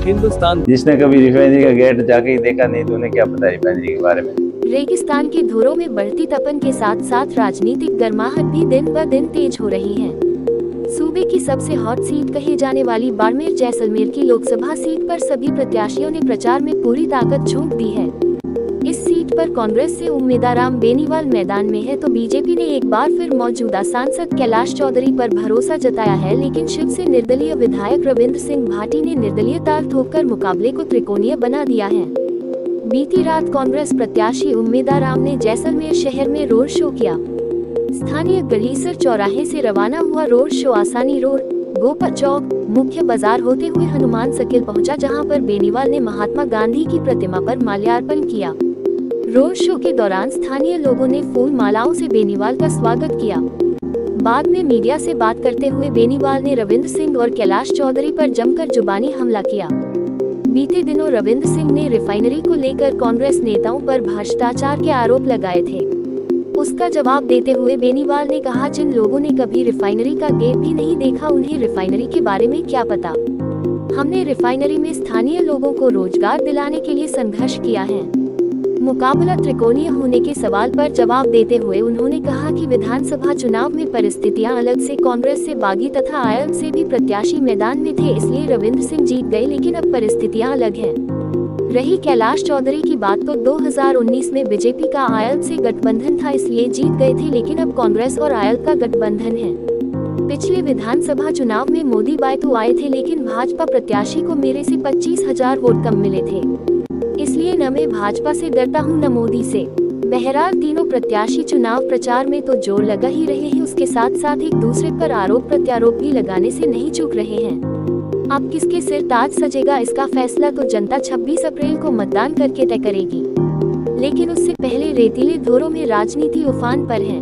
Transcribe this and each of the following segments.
हिंदुस्तान। जिसने कभी रिफाइनरी का गेट जाके ही देखा नहीं तो उन्हें क्या पता रिफाइनरी के बारे में। रेगिस्तान के धुरों में बढ़ती तपन के साथ साथ राजनीतिक गर्माहट भी दिन ब दिन तेज हो रही है। सूबे की सबसे हॉट सीट कही जाने वाली बाड़मेर जैसलमेर की लोकसभा सीट पर सभी प्रत्याशियों ने प्रचार में पूरी ताकत झोंक दी है। इस सीट पर कांग्रेस से उम्मीदवार बेनीवाल मैदान में है तो बीजेपी ने एक बार फिर मौजूदा सांसद कैलाश चौधरी पर भरोसा जताया है, लेकिन शिव से निर्दलीय विधायक रविंद्र सिंह भाटी ने निर्दलीय तार ठोककर मुकाबले को त्रिकोणीय बना दिया है। बीती रात कांग्रेस प्रत्याशी उम्मीदवार ने जैसलमेर शहर में रोड शो किया। स्थानीय गलीसर चौराहे से रवाना हुआ रोड शो आसानी रोड, गोपा चौक, मुख्य बाजार होते हुए हनुमान सर्किल पहुंचा, जहां पर बेनीवाल ने महात्मा गांधी की प्रतिमा पर माल्यार्पण किया। रोड शो के दौरान स्थानीय लोगों ने फूल मालाओं से बेनीवाल का स्वागत किया। बाद में मीडिया से बात करते हुए बेनीवाल ने रविंद्र सिंह और कैलाश चौधरी पर जमकर जुबानी हमला किया। बीते दिनों रविंद्र सिंह ने रिफाइनरी को लेकर कांग्रेस नेताओं पर भ्रष्टाचार के आरोप लगाए थे। उसका जवाब देते हुए बेनीवाल ने कहा, जिन लोगों ने कभी रिफाइनरी का गेट भी नहीं देखा उन्हें रिफाइनरी के बारे में क्या पता। हमने रिफाइनरी में स्थानीय लोगों को रोजगार दिलाने के लिए संघर्ष किया है। मुकाबला त्रिकोणीय होने के सवाल पर जवाब देते हुए उन्होंने कहा कि विधानसभा चुनाव में परिस्थितियां अलग से कांग्रेस से बागी तथा आयल से भी प्रत्याशी मैदान में थे, इसलिए रविंद्र सिंह जीत गए, लेकिन अब परिस्थितियां अलग हैं। रही कैलाश चौधरी की बात तो 2019 में बीजेपी का आयल से गठबंधन था, इसलिए जीत गए थे, लेकिन अब कांग्रेस और आयल का गठबंधन है। पिछले विधानसभा चुनाव में मोदी बाय तो आए थे, लेकिन भाजपा प्रत्याशी को मेरे से 25,000 वोट कम मिले थे, इसलिए न मैं भाजपा से डरता हूं न मोदी से। बहरहाल तीनों प्रत्याशी चुनाव प्रचार में तो जोर लगा ही रहे हैं, उसके साथ साथ एक दूसरे पर आरोप प्रत्यारोप भी लगाने से नहीं चूक रहे हैं। अब किसके सिर ताज सजेगा इसका फैसला तो जनता 26 अप्रैल को मतदान करके तय करेगी, लेकिन उससे पहले रेतीले धोरों में राजनीति उफान पर है।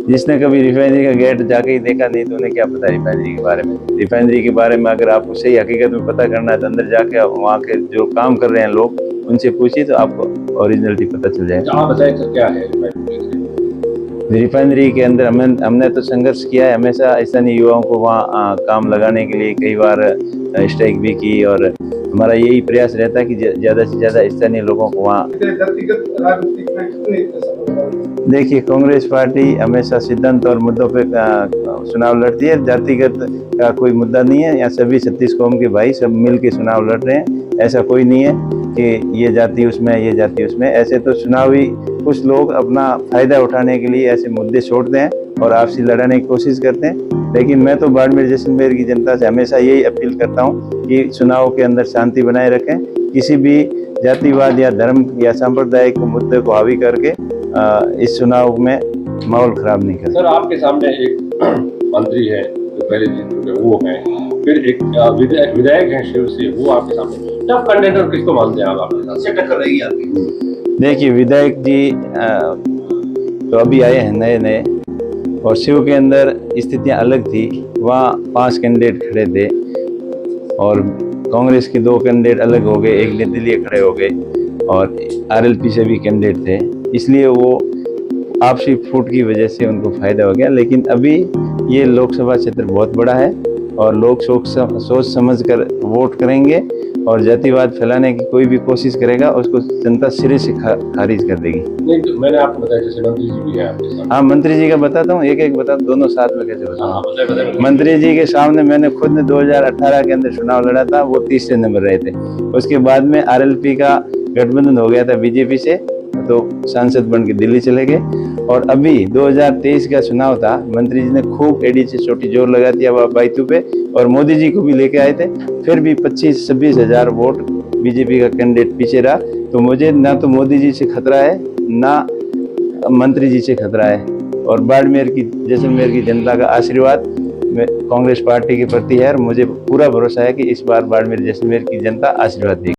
जिसने कभी रिफाइनरी का गेट जाके ही देखा नहीं तो उन्हें क्या पता रिफाइनरी के बारे में। रिफाइनरी के बारे में अगर आपको सही हकीकत में पता करना है तो अंदर जाके वहाँ के जो काम कर रहे हैं लोग उनसे पूछिए तो आपको ओरिजिनलिटी पता चल जाएगा। क्या है रिफाइनरी के अंदर हमने तो संघर्ष किया है हमेशा, स्थानीय युवाओं को वहाँ काम लगाने के लिए कई बार स्ट्राइक भी की और हमारा यही प्रयास रहता है कि ज़्यादा से ज़्यादा स्थानीय लोगों को वहाँ। देखिए, कांग्रेस पार्टी हमेशा सिद्धांत और मुद्दों पे चुनाव लड़ती है। जातिगत का कोई मुद्दा नहीं है। यहाँ सभी 36 कौम के भाई सब मिल के चुनाव लड़ रहे हैं। ऐसा कोई नहीं है कि ये जाति उसमें ये जाति उसमें। ऐसे तो चुनावी कुछ लोग अपना फायदा उठाने के लिए ऐसे मुद्दे छोड़ते हैं और आपसी लड़ाने की कोशिश करते हैं, लेकिन मैं तो बाड़मेर जैसलमेर की जनता से हमेशा यही अपील करता हूँ कि चुनाव के अंदर शांति बनाए रखें। किसी भी जातिवाद या धर्म या सांप्रदायिक मुद्दे को हावी करके इस चुनाव में माहौल खराब नहीं करें। सर, आपके सामने एक मंत्री है जो पहले जीत चुके वो है, फिर एक विधायक है शिव से, वो आपके सामने टफ कंटेंडर किसको मानते हैं आप? आपके साथ से टक्कर रहेगी आपकी? देखिए, विधायक जी तो अभी आए हैं नए नए और शिव के अंदर स्थितियां अलग थी। वहाँ 5 कैंडिडेट खड़े थे और कांग्रेस के 2 कैंडिडेट अलग हो गए, एक निर्दलीय खड़े हो गए और आरएलपी से भी कैंडिडेट थे, इसलिए वो आपसी फूट की वजह से उनको फायदा हो गया। लेकिन अभी ये लोकसभा क्षेत्र बहुत बड़ा है और लोग सोच समझ कर वोट करेंगे और जातिवाद फैलाने की कोई भी कोशिश करेगा उसको जनता सिरे से खारिज कर देगी। नहीं, तो मैंने आपको बताया जैसे मंत्री जी भी है आपके साथ। हाँ, मंत्री जी का बताता हूँ, एक एक बता, दोनों साथ में कैसे बताऊँ। मंत्री जी के सामने मैंने खुद ने 2018 के अंदर चुनाव लड़ा था, वो 30 नंबर रहे थे। उसके बाद में आरएलपी का गठबंधन हो गया था बीजेपी से, तो सांसद बन के दिल्ली चले गए। और अभी 2023 का चुनाव था, मंत्री जी ने खूब एडी से छोटी जोर लगा दिया वह बाइतू पे और मोदी जी को भी लेके आए थे, फिर भी 25-26 हजार वोट बीजेपी का कैंडिडेट पीछे रहा। तो मुझे ना तो मोदी जी से खतरा है ना मंत्री जी से खतरा है और बाड़मेर की जैसलमेर की जनता का आशीर्वाद कांग्रेस पार्टी के प्रति है और मुझे पूरा भरोसा है कि इस बार बाड़मेर जैसलमेर की जनता आशीर्वाद देगी।